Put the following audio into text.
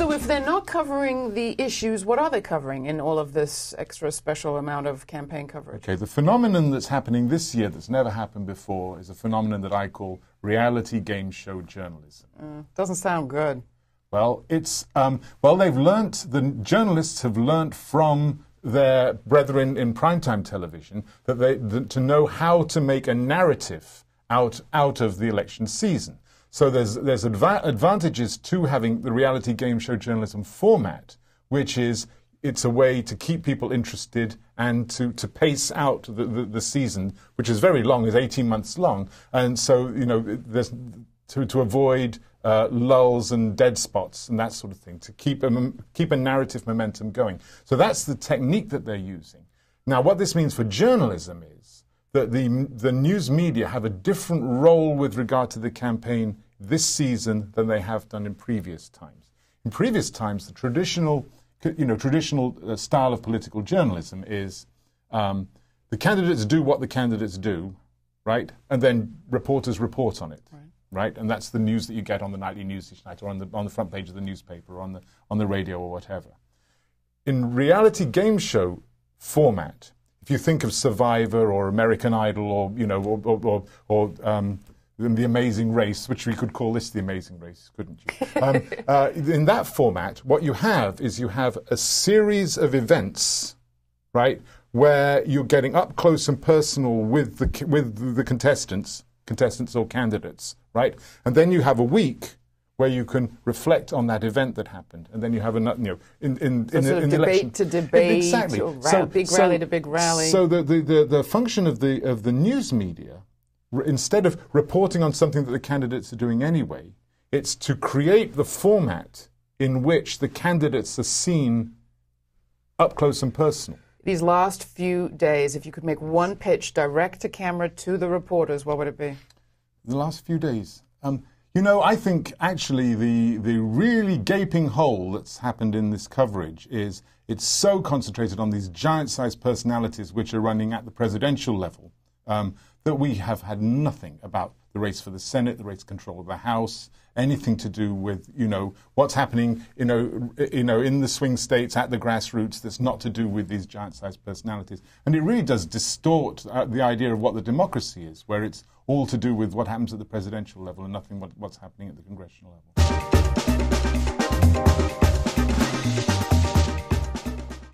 So if they're not covering the issues, what are they covering in all of this extra special amount of campaign coverage? Okay, the phenomenon that's happening this year that's never happened before is a phenomenon that I call reality game show journalism. Doesn't sound good. Well, it's the journalists have learnt from their brethren in primetime television to know how to make a narrative out of the election season. So there's advantages to having the reality game show journalism format, which is it's a way to keep people interested and to pace out the season, which is very long, is 18 months long, and so there's to avoid lulls and dead spots and that sort of thing, to keep a narrative momentum going. So that's the technique that they're using. Now, what this means for journalism is that the news media have a different role with regard to the campaign this season than they have done in previous times. In previous times, the traditional style of political journalism is the candidates do what the candidates do, right, and then reporters report on it. Right, and that's the news that you get on the nightly news each night, or on the front page of the newspaper, or on the radio, or whatever. In reality game show format, if you think of Survivor or American Idol, or The Amazing Race, which we could call this The Amazing Race, couldn't you? In that format, what you have is a series of events, right, where you're getting up close and personal with the contestants or candidates, right? And then you have a week where you can reflect on that event that happened, and then you have another, in the election to debate, exactly. Or rally to big rally. So the function of the news media, instead of reporting on something that the candidates are doing anyway, it's to create the format in which the candidates are seen up close and personal. These last few days, if you could make one pitch direct to camera to the reporters, what would it be? The last few days. I think actually the really gaping hole that's happened in this coverage is it's so concentrated on these giant-sized personalities which are running at the presidential level that we have had nothing about the race for the Senate, the race to control of the House, anything to do with, what's happening, in the swing states at the grassroots that's not to do with these giant-sized personalities. And it really does distort the idea of what the democracy is, where it's all to do with what happens at the presidential level and nothing what's happening at the congressional level.